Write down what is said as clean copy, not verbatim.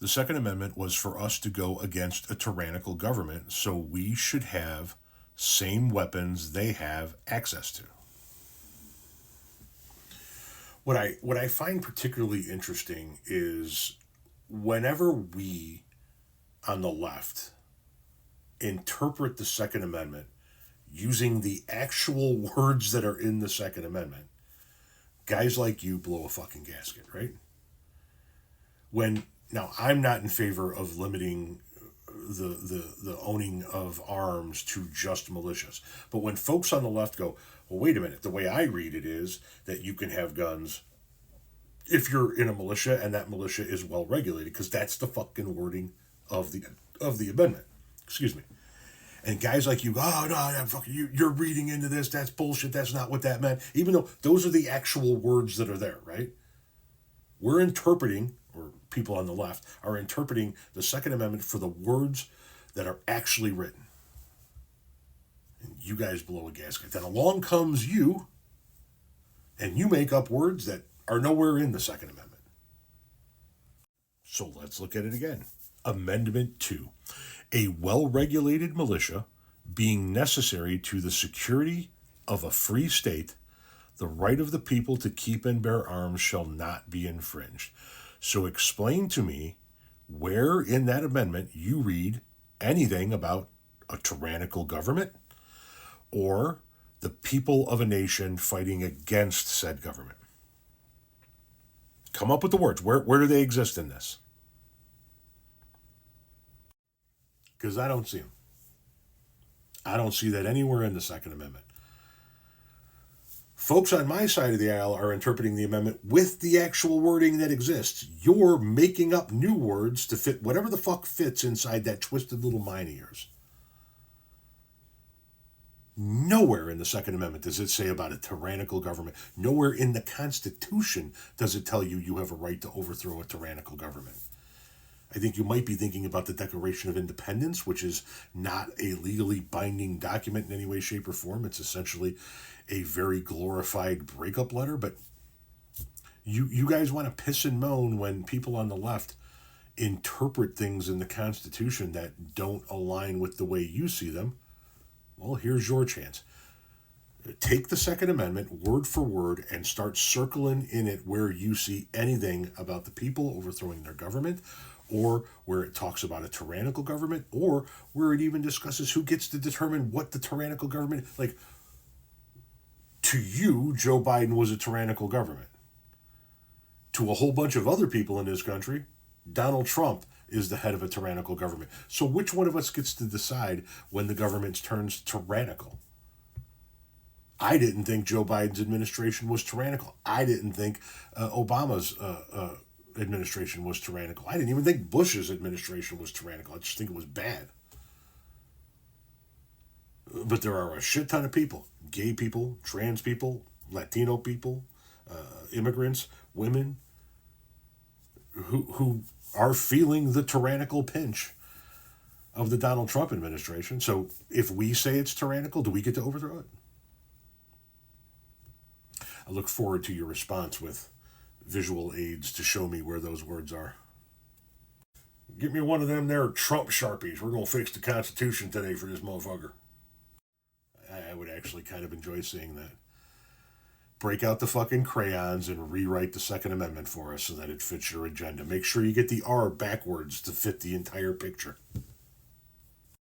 The Second Amendment was for us to go against a tyrannical government, so we should have same weapons they have access to. What I find particularly interesting is whenever we on the left interpret the Second Amendment using the actual words that are in the Second Amendment, guys like you blow a fucking gasket, right? When now I'm not in favor of limiting the owning of arms to just militias, but when folks on the left go, well, wait a minute, the way I read it is that you can have guns if you're in a militia and that militia is well regulated, because that's the fucking wording of the amendment. Excuse me. And guys like you, oh no, I'm fucking you're reading into this. That's bullshit. That's not what that meant. Even though those are the actual words that are there, right? We're interpreting, or people on the left are interpreting the Second Amendment for the words that are actually written. And you guys blow a gasket. Then along comes you, and you make up words that are nowhere in the Second Amendment. So let's look at it again. Amendment 2. A well-regulated militia being necessary to the security of a free state, the right of the people to keep and bear arms shall not be infringed. So explain to me where in that amendment you read anything about a tyrannical government or the people of a nation fighting against said government. Come up with the words. Where do they exist in this? Because I don't see them. I don't see that anywhere in the Second Amendment. Folks on my side of the aisle are interpreting the amendment with the actual wording that exists. You're making up new words to fit whatever the fuck fits inside that twisted little mind of yours. Nowhere in the Second Amendment does it say about a tyrannical government. Nowhere in the Constitution does it tell you you have a right to overthrow a tyrannical government. I think you might be thinking about the Declaration of Independence, which is not a legally binding document in any way, shape, or form. It's essentially a very glorified breakup letter. But you guys want to piss and moan when people on the left interpret things in the Constitution that don't align with the way you see them. Well, here's your chance. Take the Second Amendment word for word and start circling in it where you see anything about the people overthrowing their government, or where it talks about a tyrannical government, or where it even discusses who gets to determine what the tyrannical government, like, to you, Joe Biden was a tyrannical government. To a whole bunch of other people in this country, Donald Trump is the head of a tyrannical government. So which one of us gets to decide when the government turns tyrannical? I didn't think Joe Biden's administration was tyrannical. I didn't think Obama's administration was tyrannical. I didn't even think Bush's administration was tyrannical. I just think it was bad. But there are a shit ton of people, gay people, trans people, Latino people, immigrants, women, who are feeling the tyrannical pinch of the Donald Trump administration. So if we say it's tyrannical, do we get to overthrow it? I look forward to your response with visual aids to show me where those words are. Get me one of them there Trump Sharpies. We're going to fix the Constitution today for this motherfucker. I would actually kind of enjoy seeing that. Break out the fucking crayons and rewrite the Second Amendment for us so that it fits your agenda. Make sure you get the R backwards to fit the entire picture.